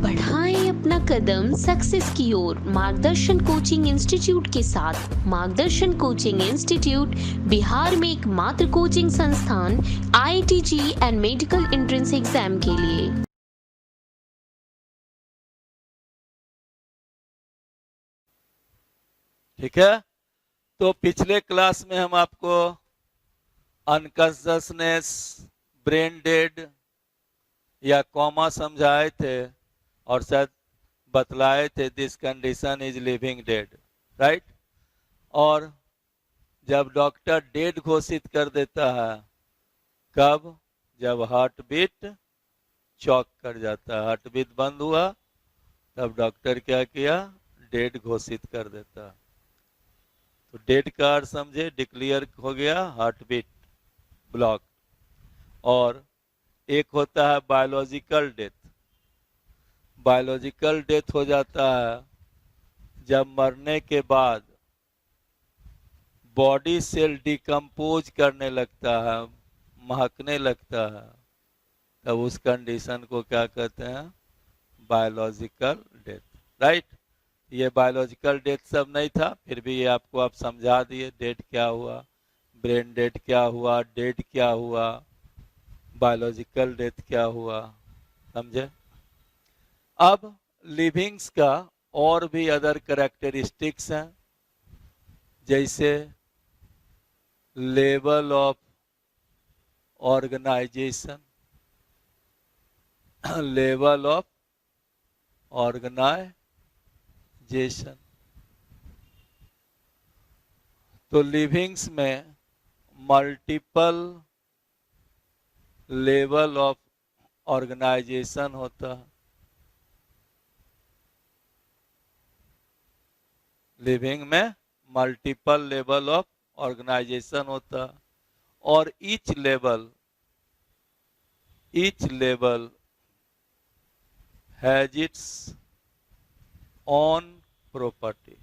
बढ़ाएं अपना कदम सक्सेस की ओर मार्गदर्शन कोचिंग इंस्टीट्यूट के साथ। मार्गदर्शन कोचिंग इंस्टीट्यूट बिहार में एकमात्र कोचिंग संस्थान IIT JEE and medical entrance exam के लिए। ठीक है, तो पिछले क्लास में हम आपको अनकॉन्शसनेस, ब्रेन डेड या कॉमा समझाए थे और शायद बतलाए थे this condition is living dead, right. और जब डॉक्टर डेड घोषित कर देता है, कब? जब हार्ट बीट चौक कर जाता है, हार्ट बीट बंद हुआ, तब डॉक्टर क्या किया? डेड घोषित कर देता है। तो डेड का अर्थ समझे, डिक्लेयर हो गया हार्ट बीट ब्लॉक। और एक होता है बायोलॉजिकल डेथ। बायोलॉजिकल डेथ हो जाता है जब मरने के बाद बॉडी सेल डिकम्पोज करने लगता है, महकने लगता है, तब उस कंडीशन को क्या कहते हैं? Biological death, right. ये बायोलॉजिकल डेथ सब नहीं था, फिर भी ये आपको आप समझा दिए। डेड क्या हुआ, ब्रेन डेड क्या हुआ, डेड क्या हुआ, बायोलॉजिकल डेथ क्या हुआ, समझे। अब लिविंग्स का और भी अदर कैरेक्टरिस्टिक्स हैं, जैसे level of organization, level of organization. तो लिविंग्स में मल्टीपल लेवल ऑफ ऑर्गेनाइजेशन होता है। लिविंग में मल्टीपल लेवल ऑफ ऑर्गेनाइजेशन होता है, और each level has its on property,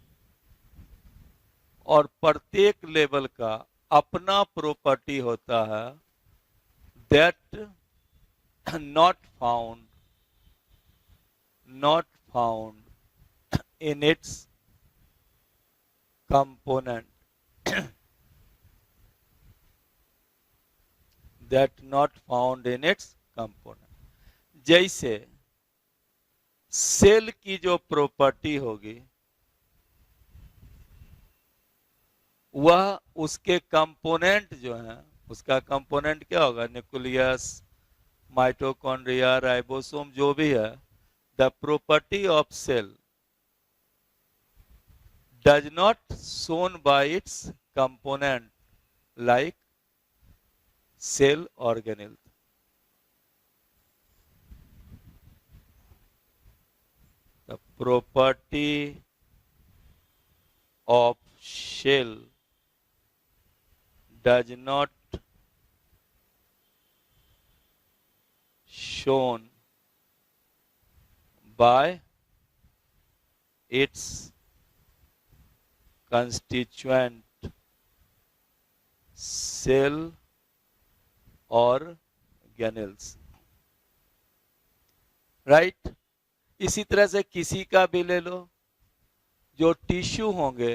और प्रत्येक लेवल का अपना प्रॉपर्टी होता है, that not found in its component, that not found in its component। जैसे सेल की जो प्रॉपर्टी होगी, वह उसके कंपोनेंट जो हैं, उसका कंपोनेंट क्या होगा? न्यूक्लियस, माइटोकॉन्ड्रिया, राइबोसोम, जो भी है। The property of cell does not shown by its component like cell organelle। The property of cell does not shown by its constituent cell organelles, right. इसी तरह से किसी का भी ले लो, जो टिश्यू होंगे,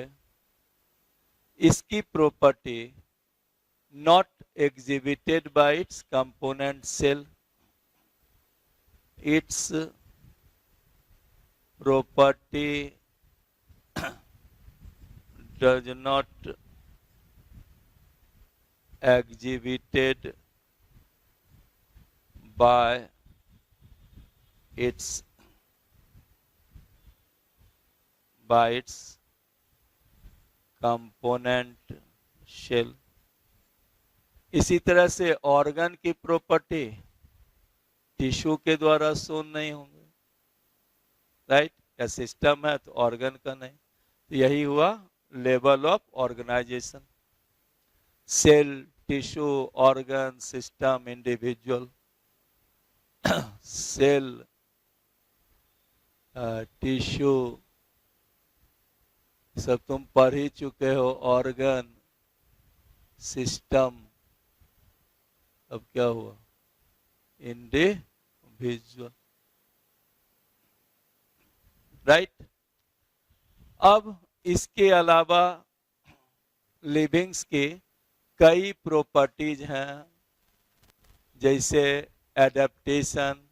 इसकी property not exhibited by its component cell, its property does not exhibited by its component cell. इसी तरह से ऑर्गन की प्रॉपर्टी टिश्यू के द्वारा शोन नहीं होंगे, राइट। या सिस्टम है तो ऑर्गन का नहीं। तो यही हुआ level of organization. Cell, tissue, organ, system, individual. Cell, tissue सब तुम पढ़ ही चुके हो। ऑर्गन, सिस्टम, अब क्या हुआ? इंडिविजुअल। राइट। अब इसके अलावा लिविंग्स की कई प्रॉपर्टीज हैं, जैसे एडेप्टेशन,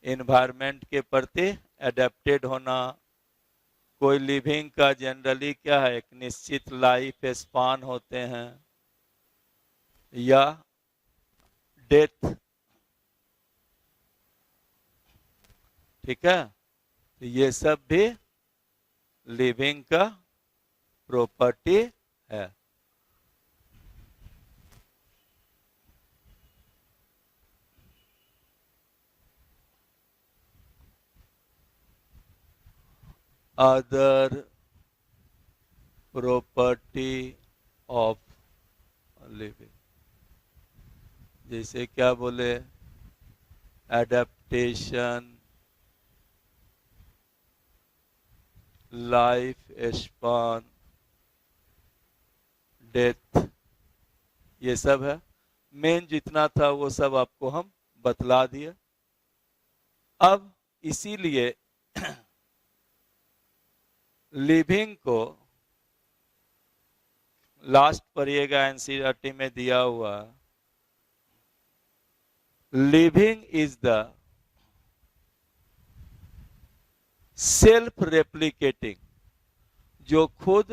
एनवायरनमेंट के प्रति एडेप्टेड होना। कोई लिविंग का जनरली क्या है, एक निश्चित लाइफ स्पान होते हैं, या डेथ, ठीक है। तो ये सब भी लिविंग का प्रॉपर्टी है। अदर प्रॉपर्टी ऑफ लिविंग, जैसे क्या बोले, एडेप्टेशन, लाइफ स्पान, डेथ, ये सब है। मेन जितना था वो सब आपको हम बतला दिए। अब इसीलिए लिविंग को लास्ट पढ़िएगा, एनसीईआरटी में दिया हुआ, living is the self replicating, जो खुद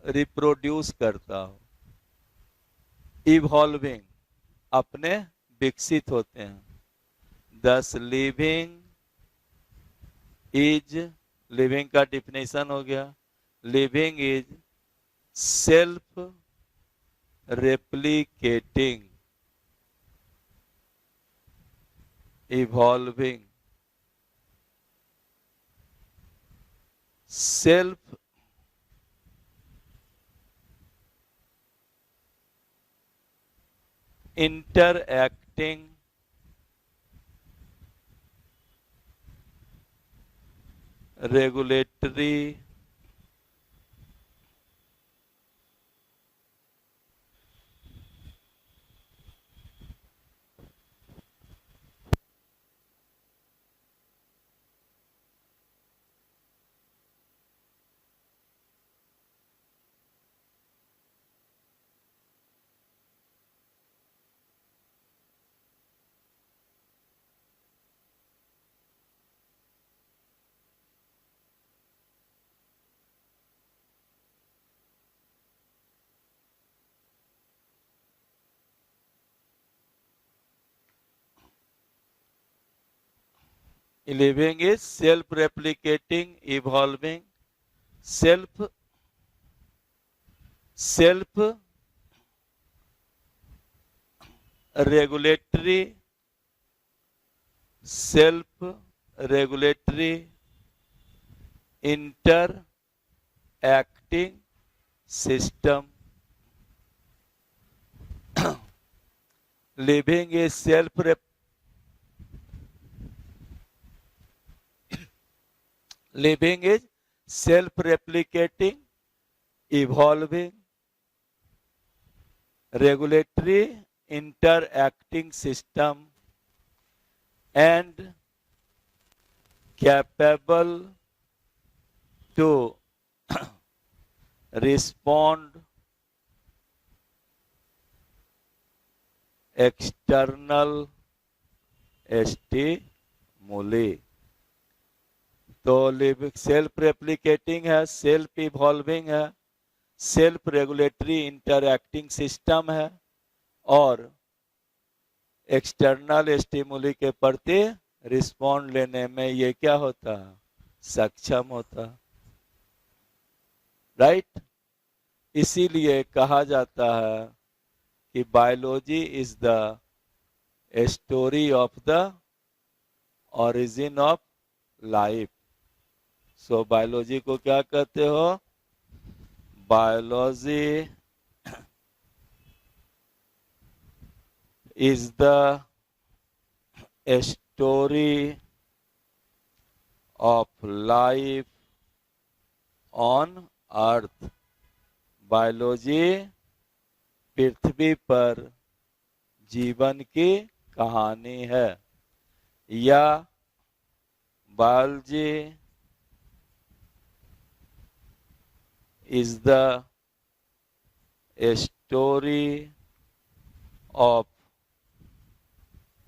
रिप्रोड्यूस करता हो, इवॉल्विंग, अपने विकसित होते हैं। दस लिविंग इज, लिविंग का डिफिनेशन हो गया, living is self replicating, evolving, self interacting, regulatory, living is self-replicating, evolving, self-regulatory, interacting system. Living is living is self-replicating, evolving, regulatory, interacting system, and capable to respond external stimuli. तो living self replicating है, self evolving है, self regulatory interacting system है, और external stimuli के प्रति respond लेने में ये क्या होता है, सक्षम होता, राइट। इसीलिए कहा जाता है कि biology is the story of the origin of life. So biology को क्या कहते हो, biology is the story of life on earth. Biology पृथ्वी पर जीवन की कहानी है, या biology is the story of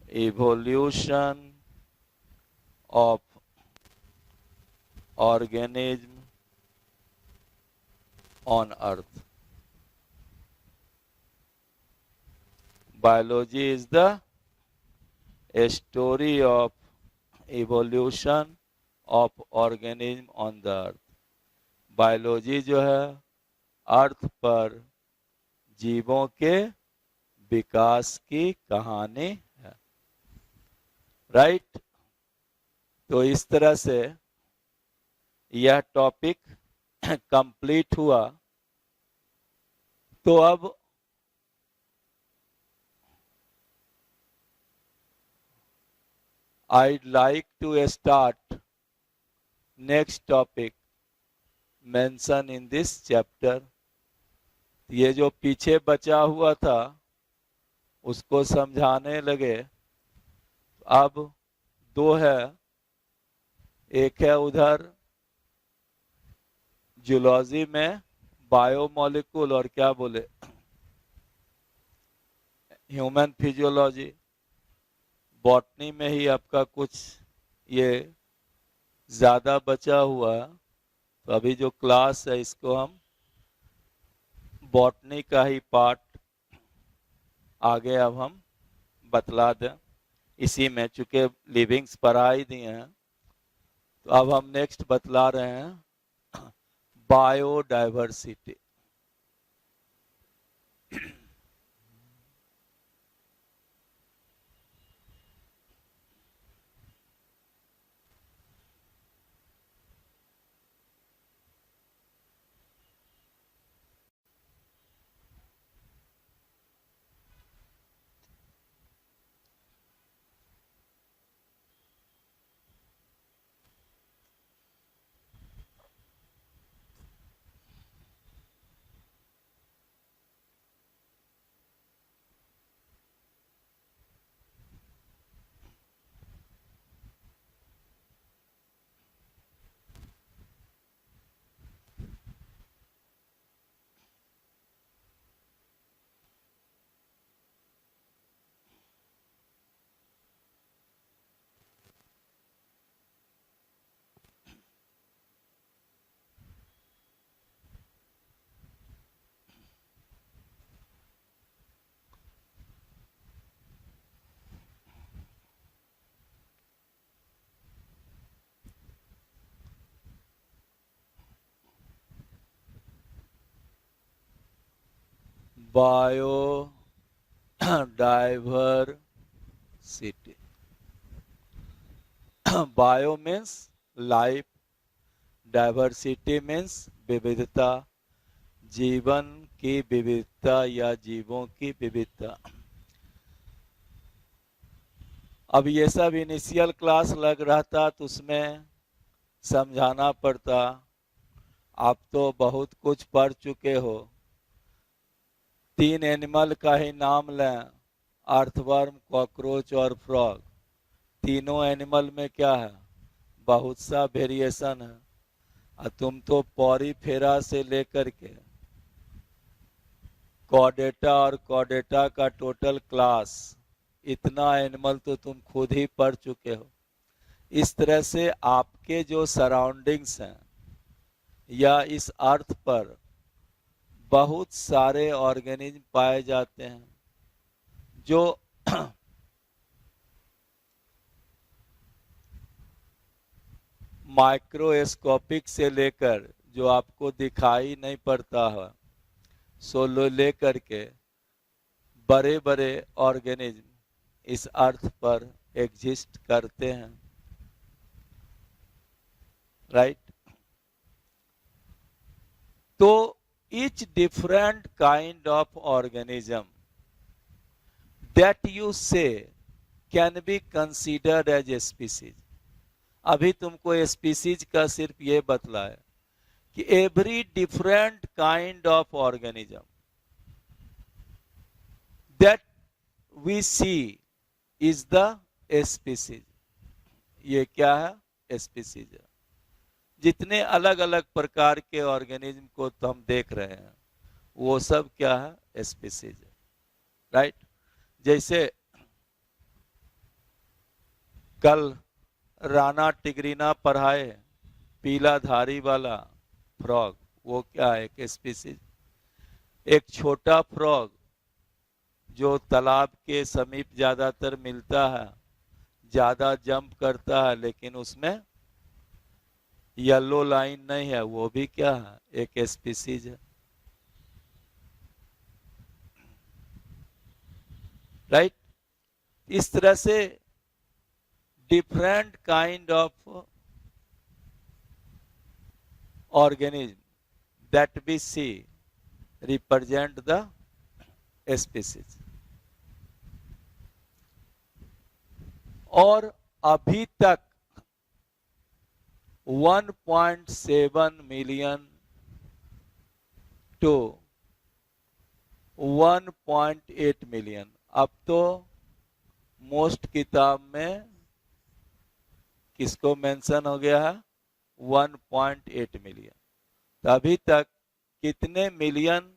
evolution of organism on earth. Biology is the story of evolution of organism on the earth. Biology जो है अर्थ पर जीवों के विकास की कहानी है, राइट। तो इस तरह से यह टॉपिक कंप्लीट हुआ। तो अब I'd like to start next topic mentioned in this chapter. ये जो पीछे बचा हुआ था उसको समझाने लगे। अब दो है, एक है उधर जूलॉजी में बायोमोलिक्यूल और क्या बोले ह्यूमन फिजियोलॉजी। बॉटनी में ही आपका कुछ ये ज्यादा बचा हुआ। तो अभी जो क्लास है इसको हम बॉटनी का ही पार्ट आगे अब हम बतला दें। इसी में चूंकि लिविंग्स पढ़ा ही दिए हैं तो अब हम नेक्स्ट बतला रहे हैं biodiversity. Biodiversity. Bio means life, diversity means विविधता, जीवन की विविधता या जीवों की विविधता। अब ये सब इनिशियल क्लास लग रहा था तो उसमें समझाना पड़ता। आप तो बहुत कुछ पढ़ चुके हो। 3 एनिमल का ही नाम लें, अर्थवर्म, कॉकरोच और फ्रॉग। तीनों एनिमल में क्या है, बहुत सा वेरिएशन है। और तुम तो पॉरीफेरा से लेकर के कॉर्डेटा और कॉर्डेटा का टोटल क्लास, इतना एनिमल तो तुम खुद ही पढ़ चुके हो। इस तरह से आपके जो सराउंडिंग्स हैं या इस अर्थ पर बहुत सारे ऑर्गेनिज्म पाए जाते हैं जो माइक्रोस्कोपिक से लेकर जो आपको दिखाई नहीं पड़ता है सो लेकर के बड़े बड़े ऑर्गेनिज्म इस अर्थ पर एग्जिस्ट करते हैं, राइट। तो each different kind of organism that you say can be considered as a species. अभी तुमको स्पीसीज का सिर्फ ये बतलाया कि every different kind of organism that we see is the species. ये क्या है, स्पीसीज है। जितने अलग अलग प्रकार के ऑर्गेनिज्म को तो हम देख रहे हैं वो सब क्या है, स्पीसीज है, राइट। जैसे कल राणा टिगरीना पढ़ाए पीला धारी वाला फ्रॉग, वो क्या है, एक स्पीसीज। एक छोटा फ्रॉग जो तालाब के समीप ज्यादातर मिलता है, ज्यादा जंप करता है लेकिन उसमें येलो लाइन नहीं है, वो भी क्या है, एक स्पीसीज है, राइट। इस तरह से different kind of organism that we see represent the species. और अभी तक 1.7 मिलियन टू 1.8 मिलियन, अब तो मोस्ट किताब में किसको मेंशन हो गया है, 1.8 मिलियन। तो अभी तक कितने मिलियन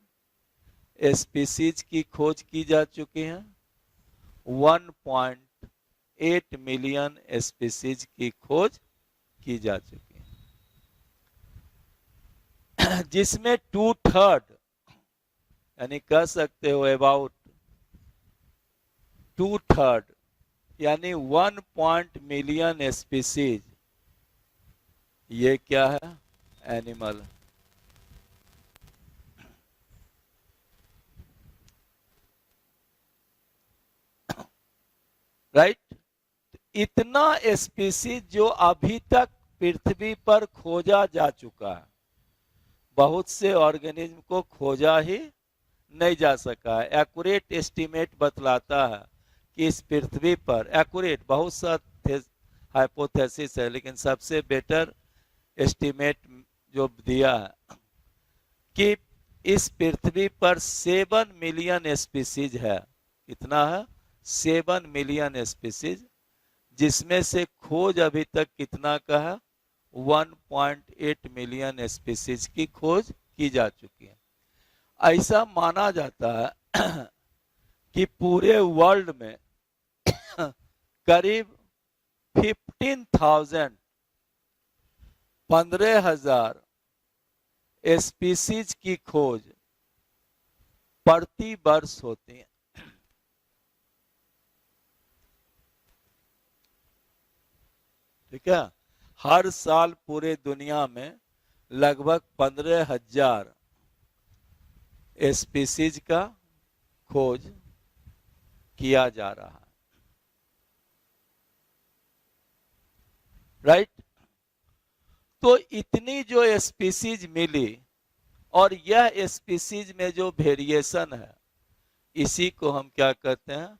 स्पीसीज की खोज की जा चुकी है, 1.8 मिलियन स्पीसीज की खोज की जा चुकी है, जिसमें 2/3 यानी कह सकते हो अबाउट 2/3 यानी 1 मिलियन स्पीसीज ये क्या है, एनिमल। राइट। इतना स्पीसीज जो अभी तक पृथ्वी पर खोजा जा चुका है, बहुत से ऑर्गेनिज्म को खोजा ही नहीं जा सका है। एक्यूरेट एस्टीमेट बतलाता है कि इस पृथ्वी पर, एक्यूरेट बहुत सा हाइपोथेसिस है लेकिन सबसे बेटर एस्टीमेट जो दिया है कि इस पृथ्वी पर 7 मिलियन स्पीसीज है। कितना है, 7 मिलियन स्पीसीज, जिसमें से खोज अभी तक कितना का है, 1.8 मिलियन स्पीसीज की खोज की जा चुकी है। ऐसा माना जाता है कि पूरे वर्ल्ड में करीब 15,000 स्पीसीज की खोज प्रति वर्ष होती है। ठीक है, हर साल पूरे दुनिया में लगभग 15,000 स्पीसीज का खोज किया जा रहा है, राइट। तो इतनी जो स्पीसीज मिली और यह स्पीसीज में जो वेरिएशन है, इसी को हम क्या कहते हैं,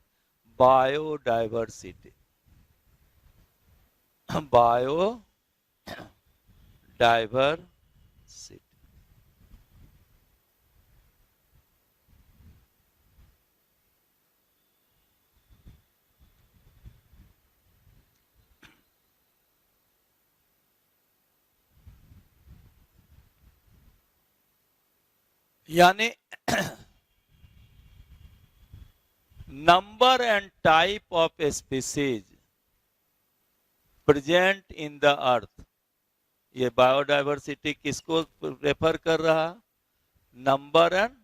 बायोडाइवर्सिटी। बायोडाइवर्सिटी। यानी number and type of species present in the earth. ये बायोडाइवर्सिटी किसको रेफर कर रहा, number and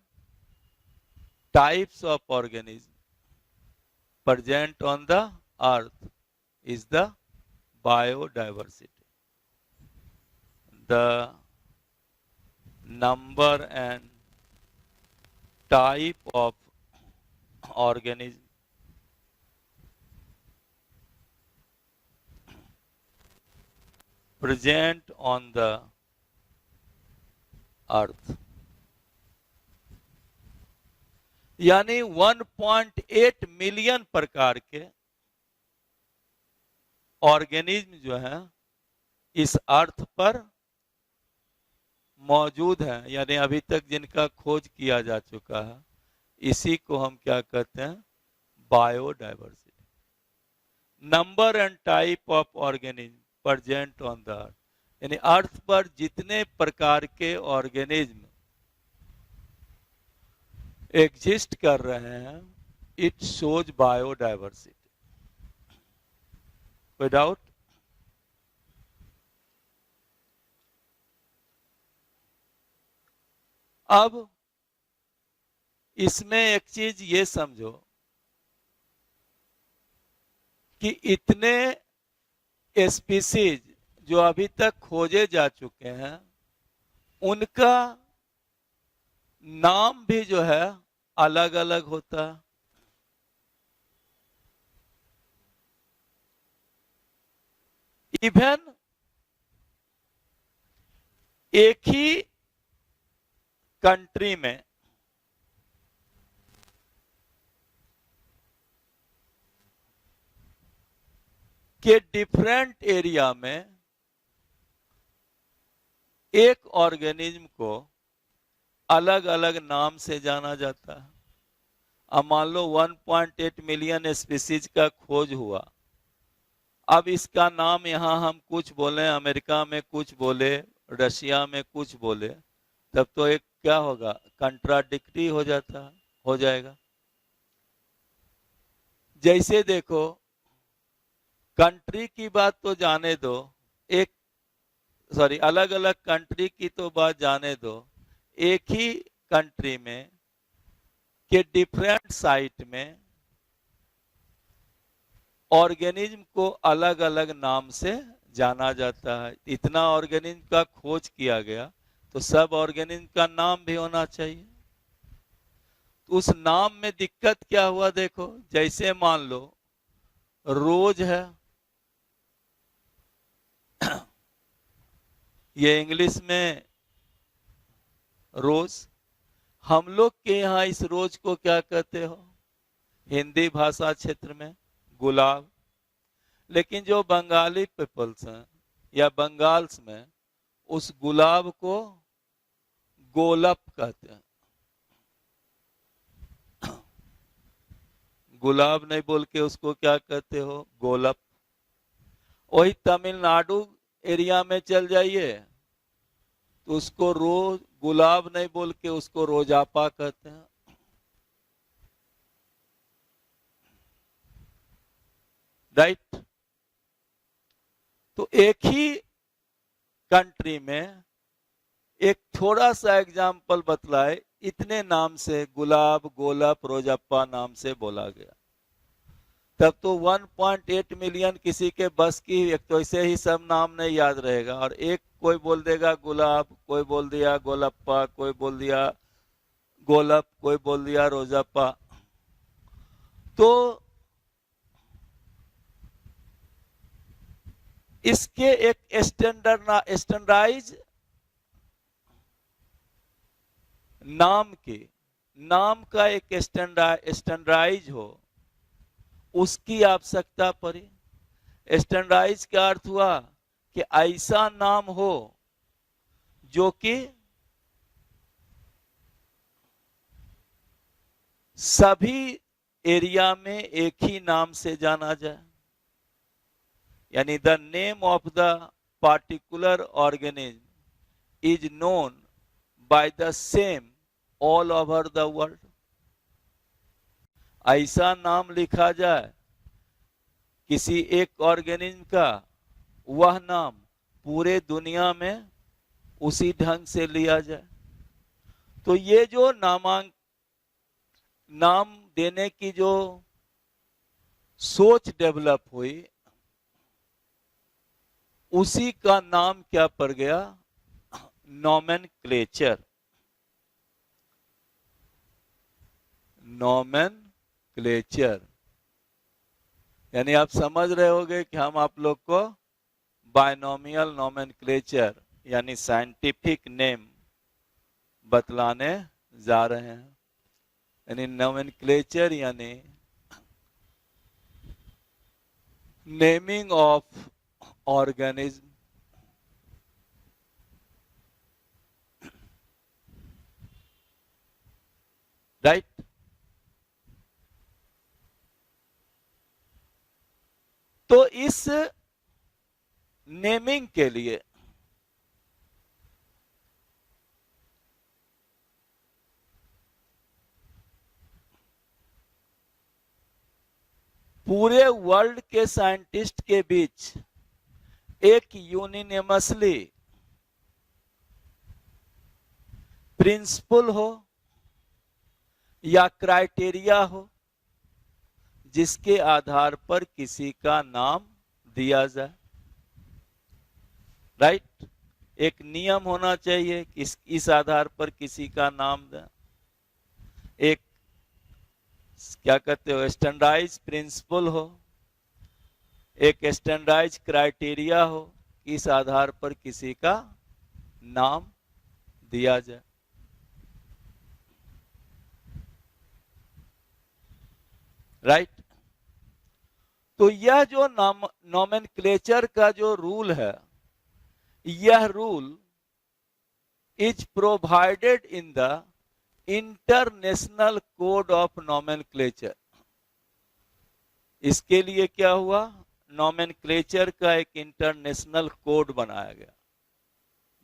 types of organism present on the earth is the biodiversity. The number and type of organism present on the earth। यानी 1.8 million प्रकार के organism जो है इस अर्थ पर मौजूद है, यानी अभी तक जिनका खोज किया जा चुका है, इसी को हम क्या कहते हैं, biodiversity. Number and type of organism present on the earth, यानी अर्थ पर जितने प्रकार के ऑर्गेनिज्म एग्जिस्ट कर रहे हैं, इट शोज बायोडाइवर्सिटी। कोई डाउट? अब इसमें एक चीज ये समझो कि इतने स्पीसीज जो अभी तक खोजे जा चुके हैं, उनका नाम भी जो है अलग अलग होता है। इवन एक ही कंट्री में के डिफरेंट एरिया में एक ऑर्गेनिज्म को अलग अलग नाम से जाना जाता है। अब मान लो 1.8 मिलियन स्पीसीज का खोज हुआ। अब इसका नाम यहां हम कुछ बोले, अमेरिका में कुछ बोले, रशिया में कुछ बोले, तब तो एक क्या होगा, कंट्राडिक्टरी हो जाता है, हो जाएगा। जैसे देखो, कंट्री की बात तो जाने दो, अलग अलग कंट्री की तो बात जाने दो, एक ही कंट्री में के डिफरेंट साइट में ऑर्गेनिज्म को अलग अलग नाम से जाना जाता है। इतना ऑर्गेनिज्म का खोज किया गया, तो सब ऑर्गेनिज्म का नाम भी होना चाहिए। तो उस नाम में दिक्कत क्या हुआ, देखो, जैसे मान लो रोज है, ये इंग्लिश में रोज, हम लोग के यहाँ इस रोज को क्या कहते हो हिंदी भाषा क्षेत्र में? गुलाब। लेकिन जो बंगाली पीपल्स हैं या बंगाल्स में, उस गुलाब को गोलप कहते हैं। गुलाब नहीं बोल के उसको क्या कहते हो, गोलप। वही तमिलनाडु एरिया में चल जाइए तो उसको रोज गुलाब नहीं बोल के उसको रोजापा कहते हैं। राइट? तो एक ही कंट्री में एक थोड़ा सा एग्जाम्पल बतलाए, इतने नाम से गुलाब, गोलप, रोजप्पा नाम से बोला गया। तब तो 1.8 मिलियन किसी के बस की, एक तो ऐसे ही सब नाम नहीं याद रहेगा, और एक कोई बोल देगा गुलाब, कोई बोल दिया गोलप्पा, कोई बोल दिया गोलप, कोई बोल दिया रोजप्पा। तो इसके एक स्टैंडर्डाइज नाम का एक स्टैंडर्डाइज हो, उसकी आवश्यकता पड़ी। स्टैंडर्डाइज का अर्थ हुआ कि ऐसा नाम हो जो कि सभी एरिया में एक ही नाम से जाना जाए, यानी the name of the particular organism is known by the same all over the world. ऐसा नाम लिखा जाए किसी एक ऑर्गेनिज्म का, वह नाम पूरे दुनिया में उसी ढंग से लिया जाए। तो ये जो नाम देने की जो सोच डेवलप हुई, उसी का नाम क्या पड़ गया, नोमेनक्लेचर। नोमेनक्लेचर यानी आप समझ रहे होंगे कि हम आप लोग को बायनोमियल नोमेनक्लेचर यानी साइंटिफिक नेम बतलाने जा रहे हैं। यानी नोमेनक्लेचर यानी नेमिंग ऑफ ऑर्गेनिज्म। राइट? तो इस नेमिंग के लिए पूरे वर्ल्ड के साइंटिस्ट के बीच एक यूनिनेमसली प्रिंसिपल हो या क्राइटेरिया हो जिसके आधार पर किसी का नाम दिया जाए, राइट। एक नियम होना चाहिए कि इस आधार पर किसी का नाम दें। एक क्या कहते हो, स्टैंडर्डाइज प्रिंसिपल हो, एक स्टैंडर्डाइज क्राइटेरिया हो, इस आधार पर किसी का नाम दिया जाए। राइट। तो यह जो नॉमेनक्लेचर का जो रूल है, यह rule is provided in the international code of nomenclature. इसके लिए क्या हुआ, नॉमेनक्लेचर का एक इंटरनेशनल कोड बनाया गया।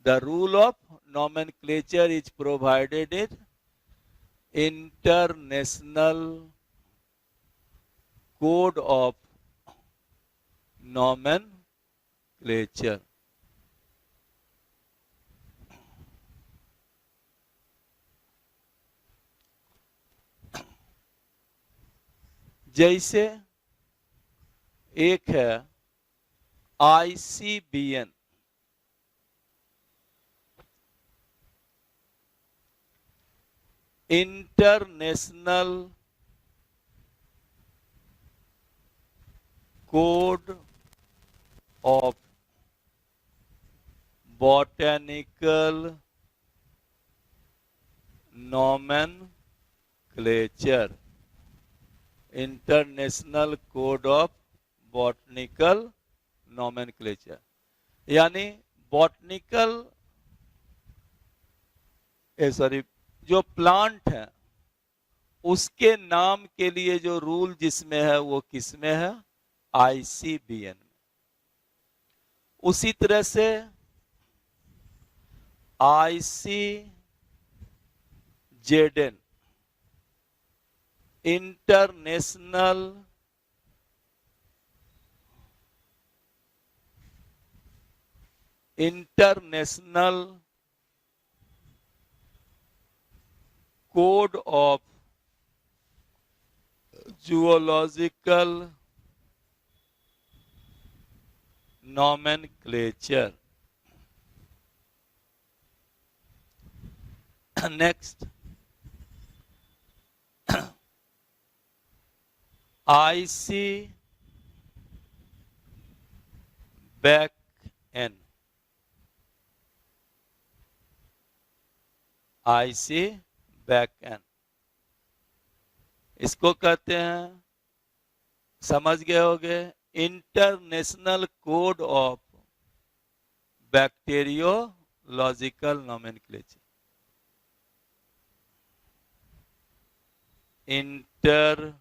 The rule of nomenclature is provided in international code of nomenclature. जैसे एक है ICBN, international code of botanical nomenclature, international code of botanical nomenclature. यानी बॉटनिकल जो प्लांट है उसके नाम के लिए जो रूल जिसमें है वो किसमें है, ICBN में। उसी तरह से ICZN, international code of zoological nomenclature. Next ICBN, ICBN इसको कहते हैं, समझ गए होंगे, international code of bacteriological nomenclature. International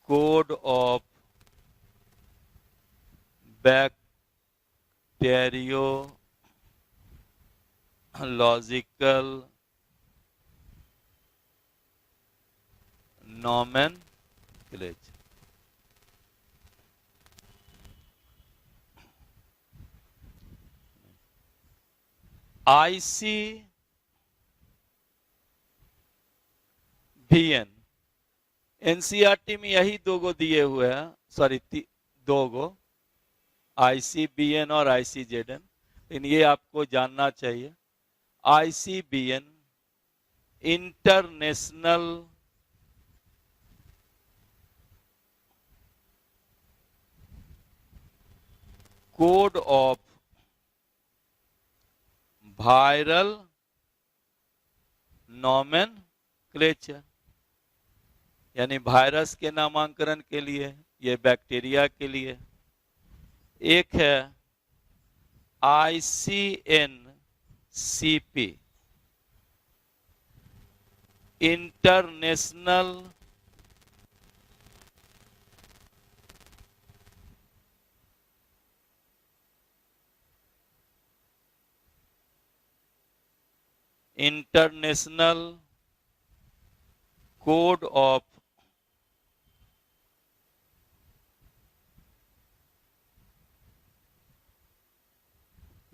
code of bacteriological nomenclature. ICBN NCERT में यही दो गो दिए हुए हैं, सॉरी दो गो, ICBN और ICZN, लेकिन ये आपको जानना चाहिए। ICBN international code of viral nomenclature, यानी वायरस के नामांकन के लिए, ये बैक्टीरिया के लिए। एक है ICNCP, international code of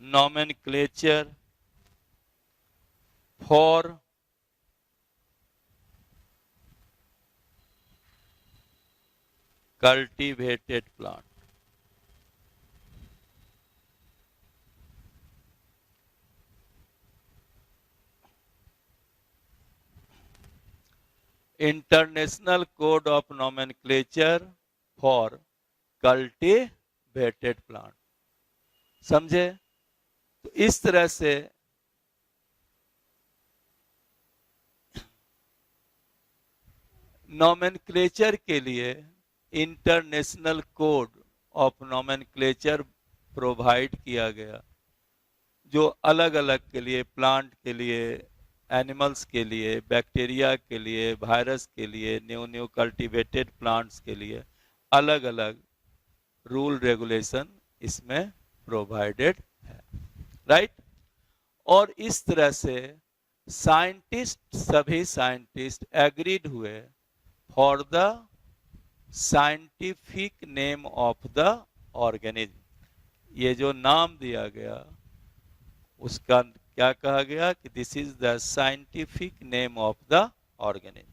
nomenclature for cultivated plant. International code of nomenclature for cultivated plant. समझे? तो इस तरह से नॉमेनक्लेचर के लिए international code of nomenclature provide किया गया, जो अलग अलग के लिए, प्लांट के लिए, एनिमल्स के लिए, बैक्टीरिया के लिए, वायरस के लिए, न्यू कल्टीवेटेड प्लांट्स के लिए अलग अलग रूल रेगुलेशन इसमें प्रोवाइडेड है, राइट। और इस तरह से सभी साइंटिस्ट एग्रीड हुए for the scientific name of the organism. ये जो नाम दिया गया उसका क्या कहा गया कि this is the scientific name of the organism.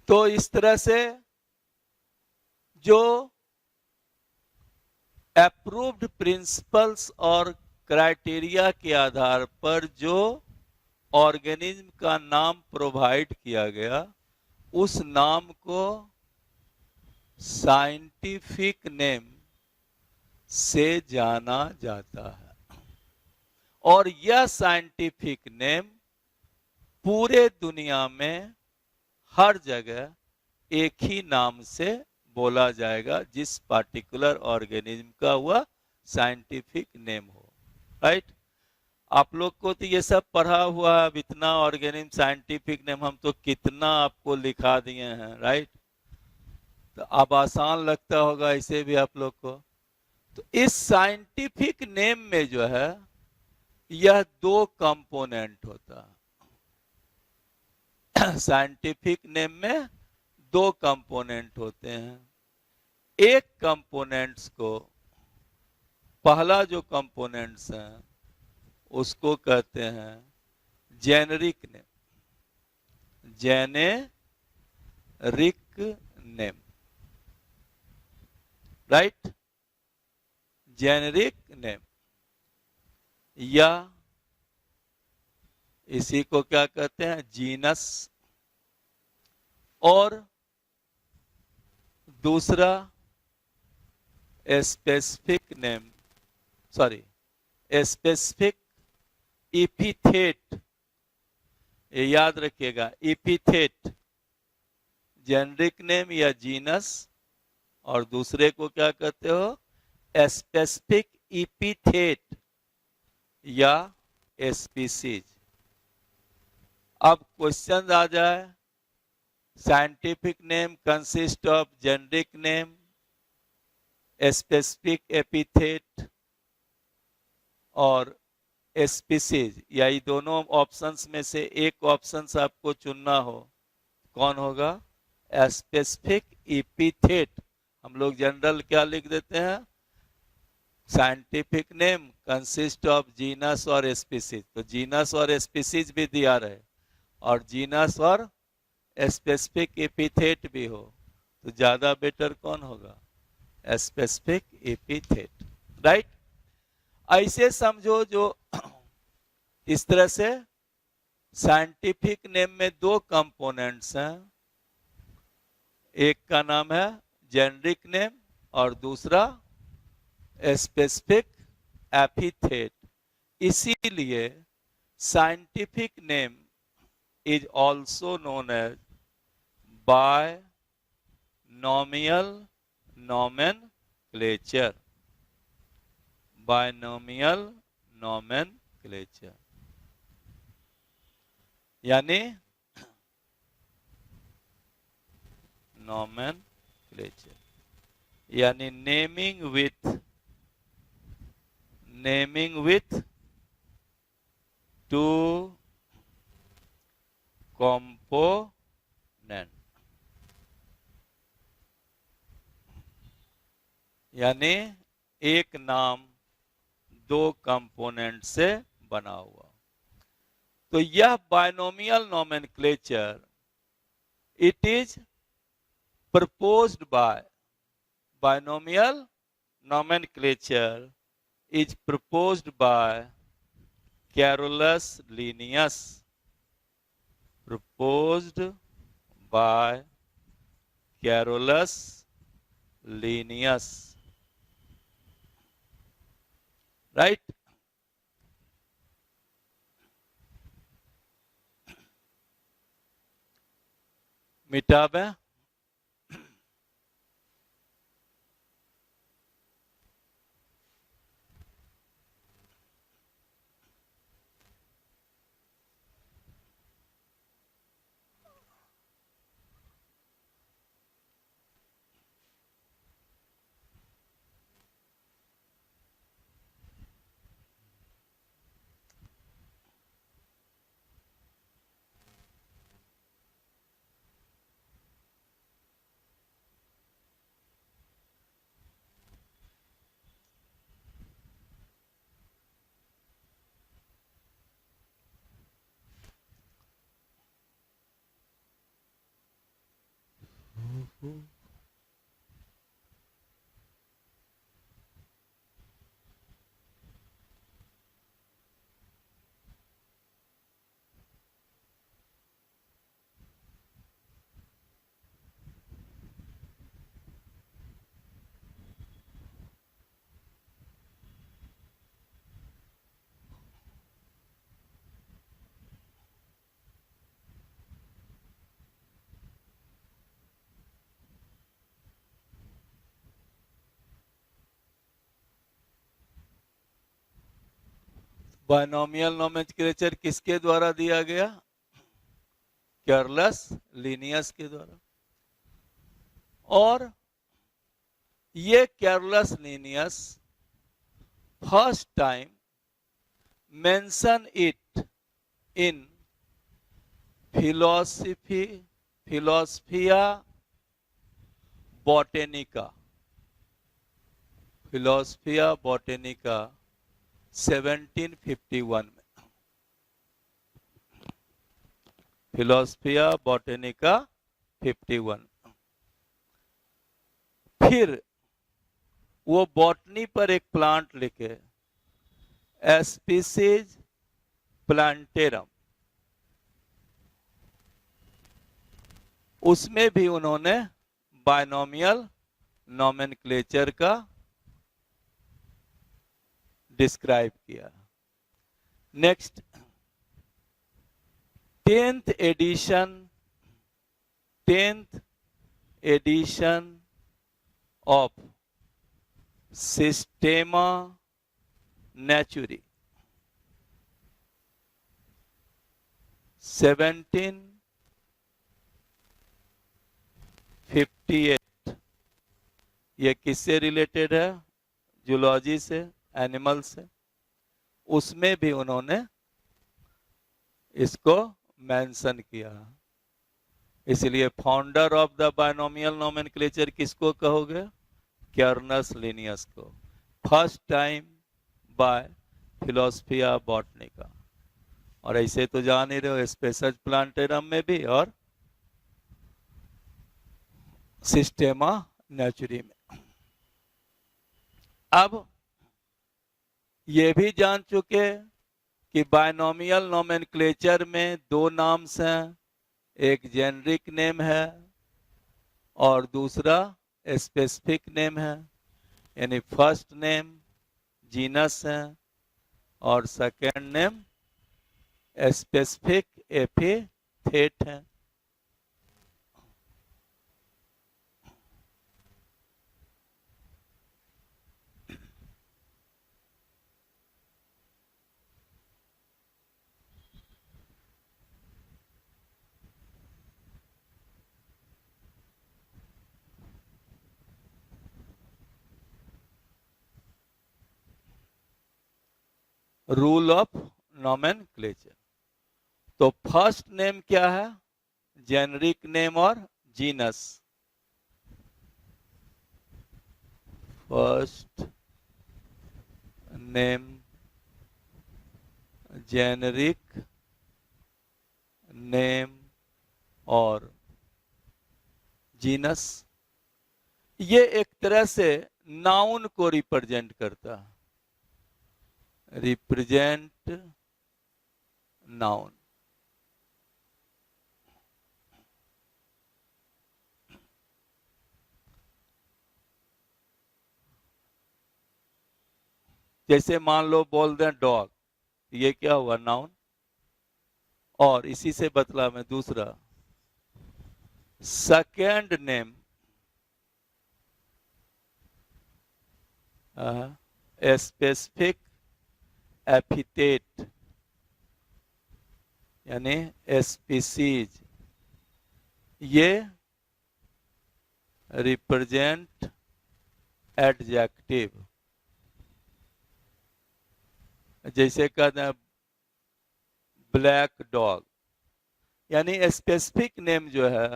तो इस तरह से जो अप्रूव्ड प्रिंसिपल्स और क्राइटेरिया के आधार पर जो ऑर्गेनिज्म का नाम प्रोवाइड किया गया, उस नाम को साइंटिफिक नेम से जाना जाता है। और यह साइंटिफिक नेम पूरे दुनिया में हर जगह एक ही नाम से बोला जाएगा, जिस पार्टिकुलर ऑर्गेनिज्म का हुआ साइंटिफिक नेम हो, राइट। आप लोग को तो ये सब पढ़ा हुआ है, अब इतना ऑर्गेनिज्म साइंटिफिक नेम हम तो कितना आपको लिखा दिए हैं, राइट। तो अब आसान लगता होगा इसे भी आप लोग को। तो इस साइंटिफिक नेम में जो है यह दो कंपोनेंट होता है। साइंटिफिक नेम में दो कंपोनेंट होते हैं। एक कंपोनेंट्स को, पहला जो कंपोनेंट्स हैं उसको कहते हैं generic name, generic name, right. Generic name, या इसी को क्या कहते हैं जीनस। और दूसरा specific name, sorry specific epithet, ये याद रखिएगा, इपिथेट, जेनेरिक नेम या जीनस, और दूसरे को क्या कहते हो स्पेसिफिक इपिथेट या स्पीसीज। अब क्वेश्चन आ जाए, scientific name consist of generic name, specific epithet और स्पीसीज, या ये दोनों ऑप्शंस में से एक ऑप्शंस आपको चुनना हो, कौन होगा? Specific epithet. हम लोग जनरल क्या लिख देते हैं? Scientific name consist of genus और स्पीसीज, तो जीनस और स्पीसीज भी दिया रहे और जीनस और स्पेसिफिक एपिथेट भी हो, तो ज्यादा बेटर कौन होगा? Specific epithet, right. ऐसे समझो, जो इस तरह से साइंटिफिक नेम में दो कंपोनेंट्स हैं, एक का नाम है जेनरिक नेम और दूसरा स्पेसिफिक एपिथेट। इसीलिए scientific name is also known as binomial nomenclature, binomial nomenclature, यानी नोमेनक्लेचर यानी नेमिंग विथ टू कंपोनेंट, यानी एक नाम दो कंपोनेंट से बना हुआ। तो यह binomial nomenclature it is proposed by binomial nomenclature is proposed by Carolus Linnaeus, proposed by Carolus Linnaeus, right? मिटाबे बायनोमियल नोमेनक्लेचर किसके द्वारा दिया गया? कैरलस लिनियस के द्वारा। और ये Carolus Linnaeus first time mention it in Philosophia Botanica 1751 में। फिलोसफिया बॉटेनिका 51। फिर वो बॉटनी पर एक प्लांट लिखे, स्पीसीज प्लांटेरम, उसमें भी उन्होंने बायनोमियल नोमेनक्लेचर का डिस्क्राइब किया। Next 10th addition of सिस्टेमा नेचुरी 1758। ये किससे रिलेटेड है? जूलॉजी से, एनिमल से। उसमें भी उन्होंने इसको मेंशन किया। इसलिए founder of the binomial nomenclature किसको कहोगे? कैरलस लिनियस को। First time by Philosophia Botanica. और ऐसे तो जान ही रहे हो स्पेसस प्लांटेरम में भी और सिस्टेमा नेचुरी में। अब ये भी जान चुके कि बायनोमियल नोमेनक्लेचर में दो नाम्स हैं, एक जेनरिक नेम है और दूसरा स्पेसिफिक नेम है। यानी फर्स्ट नेम जीनस है और सेकेंड नेम स्पेसिफिक एपिथेट है। Rule of nomenclature. तो फर्स्ट नेम क्या है? जेनरिक नेम और genus. First name generic name और जीनस, ये एक तरह से नाउन को रिप्रेजेंट करता है, रिप्रेजेंट नाउन। जैसे मान लो बोल दें डॉग, ये क्या हुआ? नाउन। और इसी से बदला में दूसरा सेकेंड नेम स्पेसिफिक एपिथेट यानी स्पीसीज, ये रिप्रेजेंट एडजेक्टिव। जैसे कहते हैं ब्लैक डॉग, यानी स्पेसिफिक नेम जो है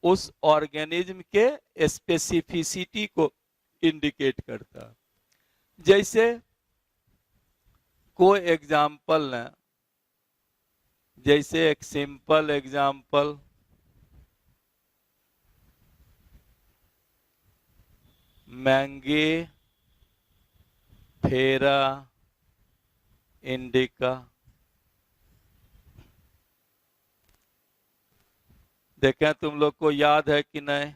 उस ऑर्गेनिज्म के स्पेसिफिसिटी को इंडिकेट करता है। जैसे कोई एग्जाम्पल लें, जैसे एक सिंपल एग्जाम्पल मैंगी फेरा इंडिका। देखें तुम लोग को याद है कि नहीं,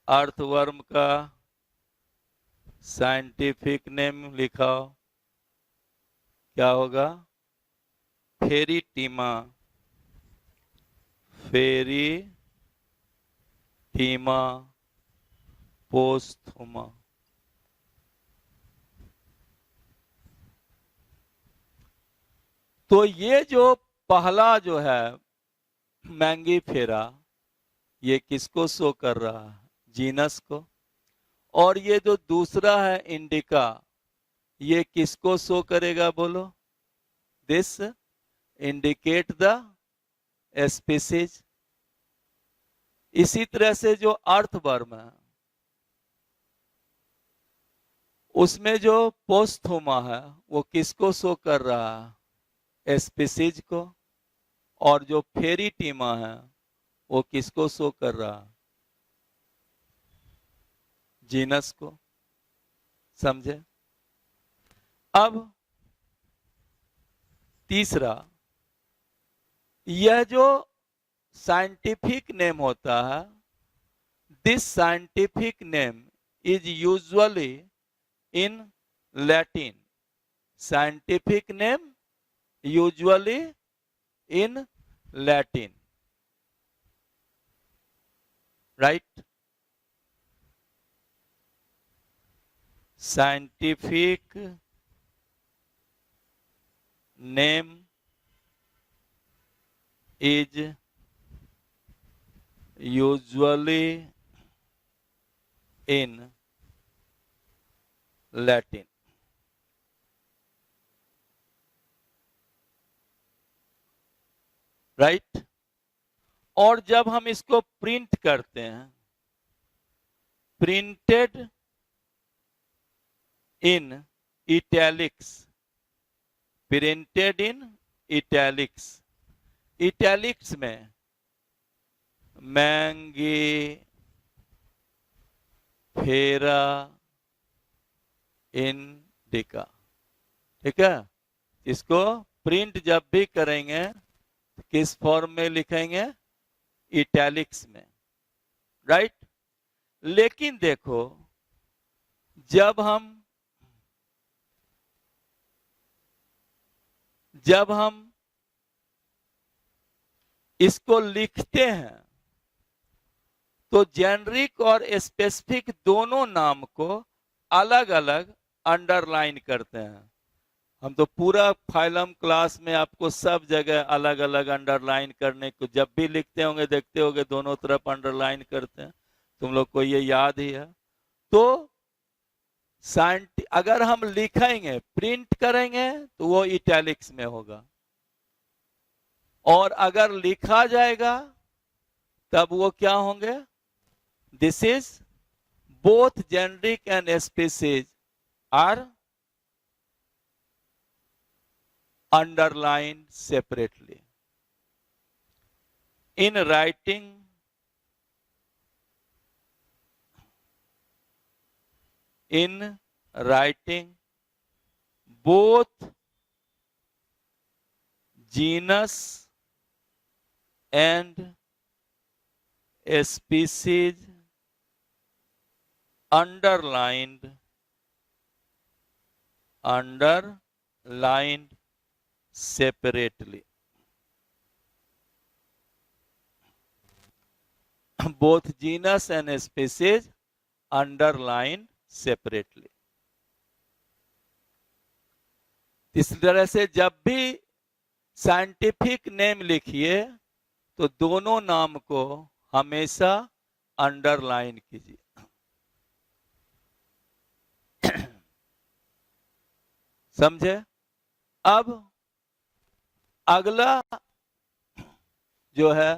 अर्थवर्म का साइंटिफिक नेम लिखाओ, क्या होगा? फेरीटीमा, फेरीटीमा पोस्थुमा। तो ये जो पहला जो है मैंगी फेरा, ये किसको शो कर रहा है? जीनस को। और ये जो दूसरा है इंडिका, ये किसको शो करेगा? बोलो। This indicate the species. इसी तरह से जो अर्थवर्म है उसमें जो पोस्थुमा है वो किसको शो कर रहा है? स्पीसीज को। और जो फेरीटीमा है वो किसको शो कर रहा है? जीनस को। समझे? अब तीसरा, यह जो साइंटिफिक नेम होता है, this scientific name is usually in Latin. Scientific name usually in Latin, right? Scientific name is usually in Latin. Right? और जब हम इसको प्रिंट करते हैं, printed in italics, printed in italics. italics में मैंगी फेरा इंडिका, ठीक है। इसको प्रिंट जब भी करेंगे किस फॉर्म में लिखेंगे, इटैलिक्स में, राइट। लेकिन देखो जब हम इसको लिखते हैं तो जेनरिक और स्पेसिफिक दोनों नाम को अलग अलग अंडरलाइन करते हैं। हम तो पूरा फाइलम क्लास में आपको सब जगह अलग अलग अंडरलाइन करने को, जब भी लिखते होंगे देखते होंगे दोनों तरफ अंडरलाइन करते हैं, तुम लोग को ये याद ही है। तो अगर हम लिखेंगे प्रिंट करेंगे तो वो इटैलिक्स में होगा, और अगर लिखा जाएगा तब वो क्या होंगे, this is both generic and species are underlined separately. In writing, both genus and species underlined separately. Both genus and species underlined separately. इस तरह से जब भी साइंटिफिक नेम लिखिए तो दोनों नाम को हमेशा अंडरलाइन कीजिए। समझे? अब अगला जो है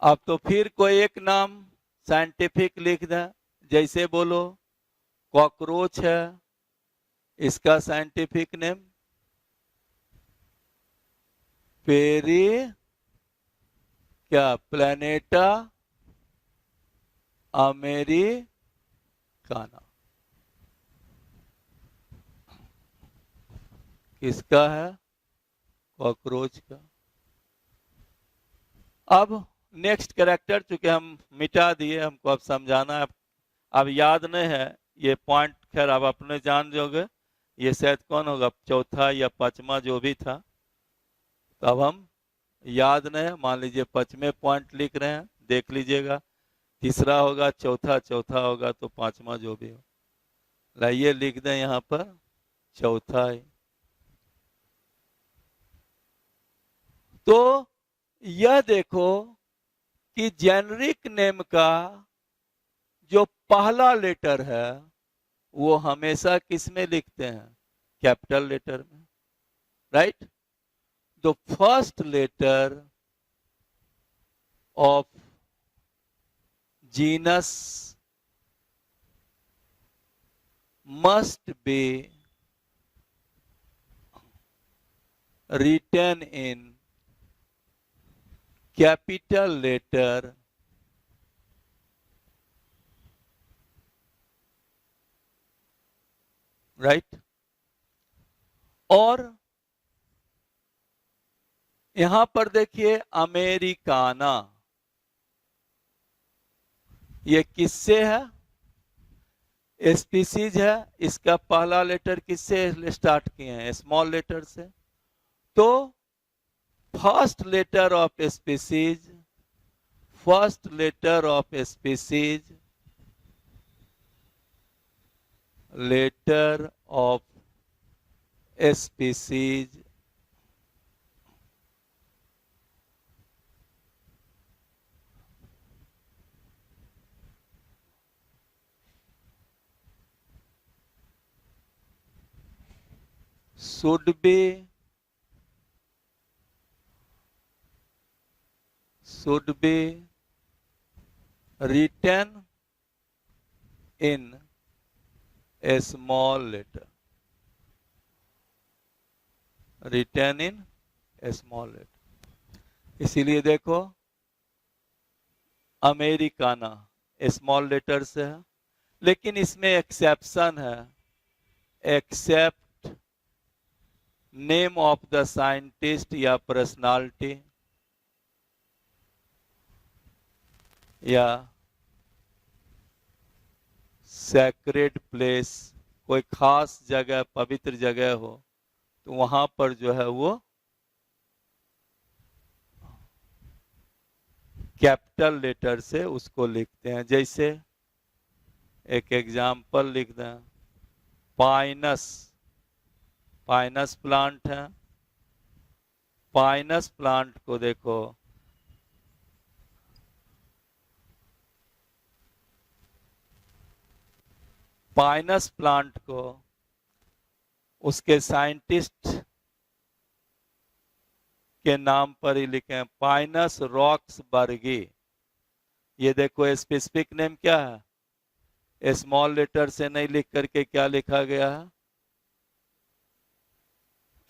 अब तो फिर कोई एक नाम साइंटिफिक लिख दे, जैसे बोलो कॉकरोच है, इसका साइंटिफिक नेम पेरी क्या प्लैनेटा अमेरिकाना, किसका है, कॉकरोच का। अब नेक्स्ट कैरेक्टर चूंकि हम मिटा दिए, हमको अब समझाना है, अब याद नहीं है ये पॉइंट, खैर अब अपने जान जोगे ये शायद कौन होगा, चौथा या पांचवा जो भी था, तो अब हम याद नहीं है, मान लीजिए पांचवें पॉइंट लिख रहे हैं, देख लीजिएगा, तीसरा होगा, चौथा होगा, तो पांचवा जो भी हो, लाइए लिख दें यहाँ पर चौथा है। तो यह देखो कि जेनरिक नेम का जो पहला लेटर है वो हमेशा किस में लिखते हैं, कैपिटल लेटर में, right. The first letter of genus must be written in capital letter right, और यहां पर देखिए अमेरिकाना, ये किससे है? स्पीसीज है। इसका पहला लेटर किससे स्टार्ट किए हैं? स्मॉल लेटर से। तो first letter of species, first letter of species, letter of species should be written in a small letter, written in a small letter। इसीलिए देखो अमेरिकाना स्मॉल लेटर से है, लेकिन इसमें एक्सेप्शन है। Except name of the scientist या personality या sacred place, कोई खास जगह, पवित्र जगह हो, तो वहां पर जो है वो कैपिटल लेटर से उसको लिखते हैं। जैसे एक एग्जाम्पल लिख दें, पाइनस, पाइनस प्लांट है। पाइनस प्लांट को देखो, पाइनस प्लांट को उसके साइंटिस्ट के नाम पर ही लिखे, पाइनस रॉक्स बर्गी। ये देखो स्पेसिफिक नेम क्या है? स्मॉल लेटर से नहीं लिख करके क्या लिखा गया है?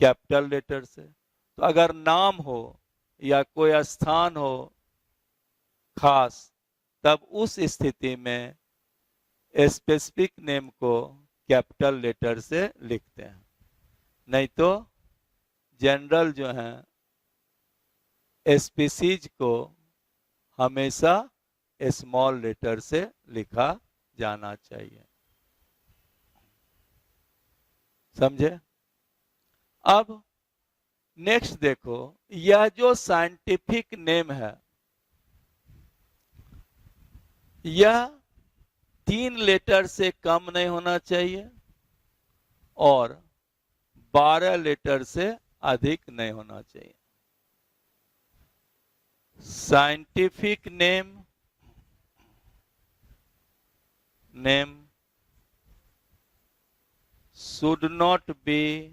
कैपिटल लेटर से। तो अगर नाम हो या कोई स्थान हो खास, तब उस स्थिति में स्पेसिफिक नेम को कैपिटल लेटर से लिखते हैं। नहीं तो जनरल जो है स्पीसीज को हमेशा स्मॉल लेटर से लिखा जाना चाहिए। समझे? अब नेक्स्ट देखो, यह जो साइंटिफिक नेम है यह 3 लेटर से कम नहीं होना चाहिए और 12 लेटर से अधिक नहीं होना चाहिए। Scientific name should not be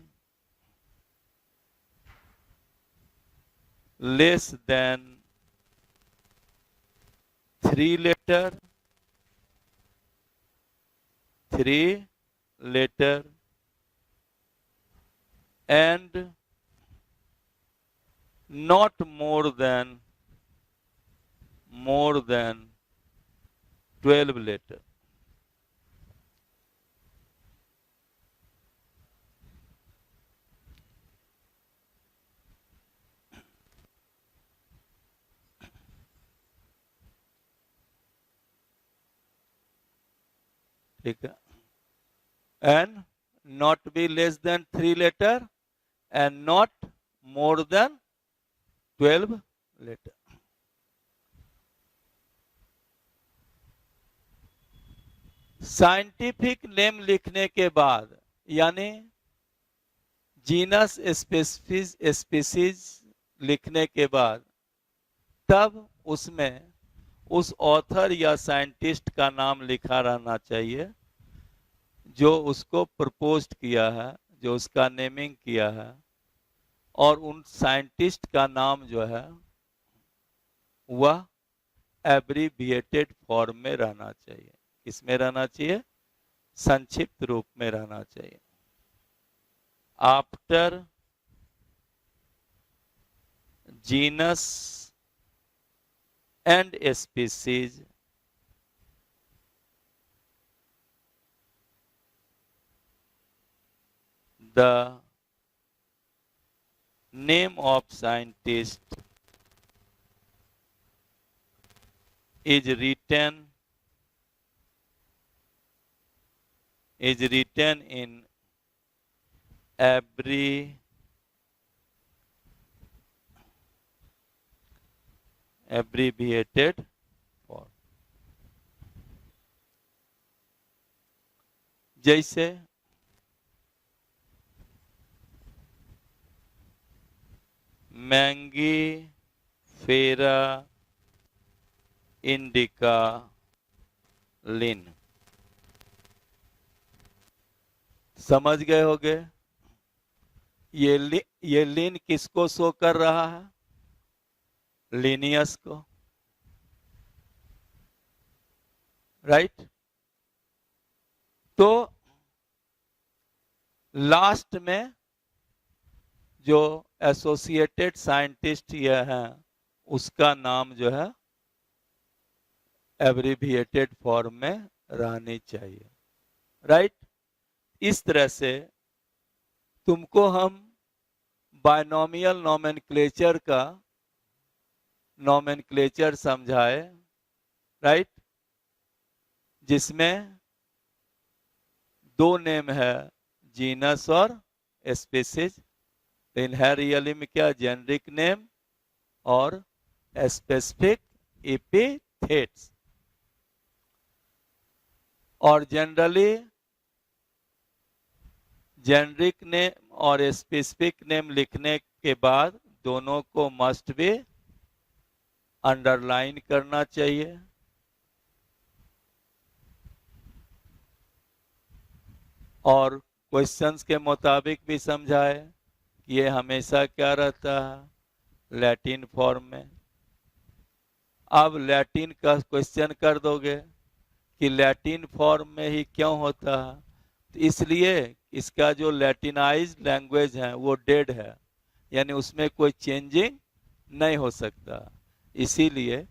less than 3 letter and not more than 12 letter। ठीक है। and not be less than 3 letter and not more than 12 letter। Scientific name लिखने के बाद यानी जीनस स्पीसीज लिखने के बाद तब उसमें उस ऑथर या साइंटिस्ट का नाम लिखा रहना चाहिए जो उसको प्रपोज्ड किया है, जो उसका नेमिंग किया है। और उन साइंटिस्ट का नाम जो है वह एब्रीविएटेड फॉर्म में रहना चाहिए। किसमें रहना चाहिए? संक्षिप्त रूप में रहना चाहिए। After genus and species the name of scientist is written is written in abbreviated form. जैसे मैंगी फेरा इंडिका लिन। समझ गए होंगे ये लिन किसको शो कर रहा है? लिनियस को, राइट। तो लास्ट में जो एसोसिएटेड साइंटिस्ट ये है उसका नाम जो है एब्रिविएटेड फॉर्म में रहनी चाहिए, राइट। इस तरह से तुमको हम बायनोमियल नोमेनक्लेचर का नोमेनक्लेचर समझाए, राइट, जिसमें दो नेम है, जीनस और स्पीसीज। इन है रियली में क्या? जेनरिक नेम और स्पेसिफिक एपिथेट्स। और जनरली जेनरिक नेम और स्पेसिफिक नेम लिखने के बाद दोनों को मस्ट भी अंडरलाइन करना चाहिए। और क्वेश्चंस के मुताबिक भी समझाए कि ये हमेशा क्या रहता है? लैटिन फॉर्म में। अब लैटिन का क्वेश्चन कर दोगे कि लैटिन फॉर्म में ही क्यों होता है? तो इसलिए इसका जो लैटिनाइज लैंग्वेज है वो डेड है, यानी उसमें कोई चेंजिंग नहीं हो सकता। इसीलिए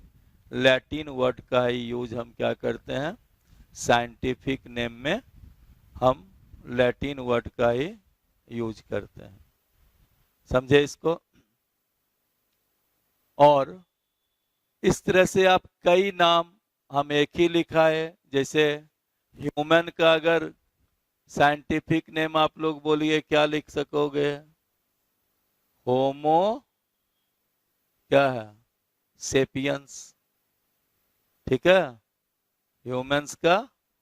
लैटिन वर्ड का ही यूज हम क्या करते हैं? साइंटिफिक नेम में हम लैटिन वर्ड का ही यूज करते हैं। समझे इसको? और इस तरह से आप कई नाम हम एक ही लिखा है। जैसे ह्यूमन का अगर साइंटिफिक नेम आप लोग बोलिए क्या लिख सकोगे? होमो क्या है? सेपियंस, ठीक है। ह्यूमंस का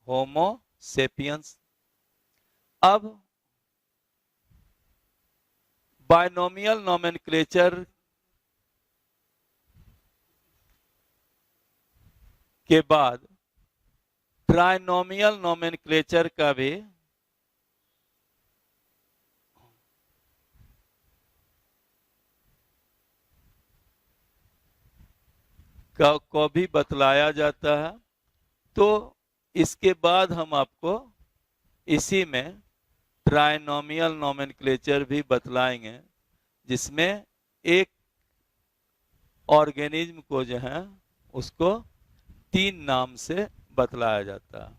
होमो सेपियंस। अब बायनोमियल नोमेनक्लेचर के बाद ट्राइनोमियल नोमेनक्लेचर का भी को भी बतलाया जाता है। तो इसके बाद हम आपको इसी में ट्राइनोमियल नोमेनक्लेचर भी बतलाएंगे, जिसमें एक ऑर्गेनिज्म को जो है उसको 3 नाम से बतलाया जाता है।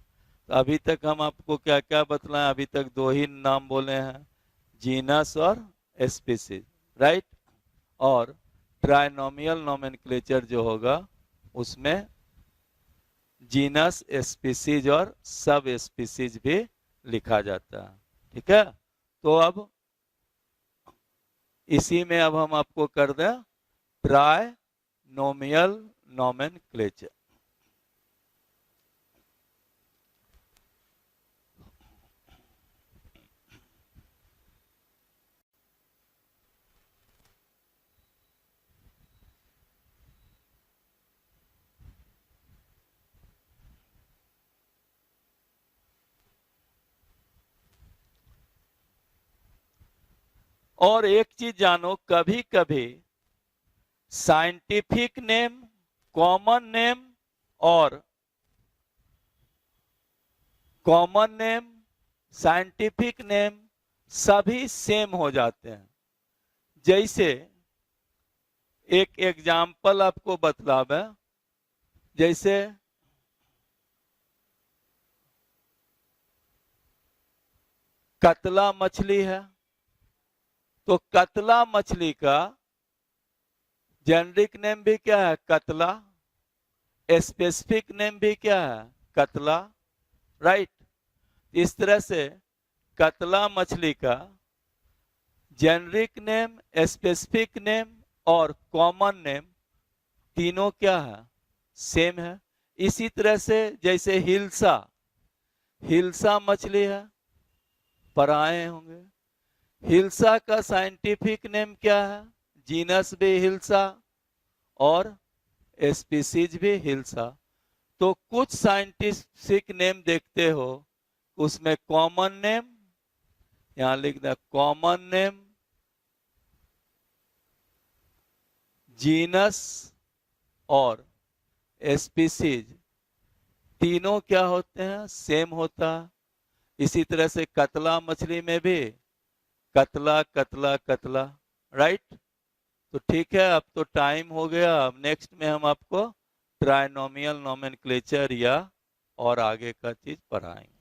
तो अभी तक हम आपको क्या क्या बतलाएं? अभी तक 2 ही नाम बोले हैं, जीनस और स्पीसीज, राइट। और ट्राइनोमियल नोमेनक्लेचर जो होगा उसमें जीनस, स्पीसीज और सब स्पीसीज भी लिखा जाता है, ठीक है। तो अब इसी में अब हम आपको कर दें ट्राइनोमियल नोमेनक्लेचर। और एक चीज जानो, कभी कभी साइंटिफिक नेम, कॉमन नेम और कॉमन नेम, साइंटिफिक नेम सभी सेम हो जाते हैं। जैसे एक एग्जाम्पल आपको बतलावे, जैसे कतला मछली है, तो कतला मछली का जेनरिक नेम भी क्या है? कतला। स्पेसिफिक नेम भी क्या है? कतला, राइट। इस तरह से कतला मछली का जेनरिक नेम, स्पेसिफिक नेम और कॉमन नेम तीनों क्या है? सेम है। इसी तरह से जैसे हिल्सा, हिल्सा मछली है, पराए होंगे। हिल्सा का साइंटिफिक नेम क्या है? जीनस भी हिल्सा और स्पीसीज भी हिल्सा। तो कुछ साइंटिफिक नेम देखते हो, उसमें कॉमन नेम, यहां लिख दे कॉमन नेम, जीनस और स्पीसीज तीनों क्या होते हैं? सेम होता है। इसी तरह से कतला मछली में भी कतला कतला कतला, राइट। तो ठीक है, अब तो टाइम हो गया। अब नेक्स्ट में हम आपको ट्राइनोमियल नोमेनक्लेचर या और आगे का चीज पढ़ाएंगे।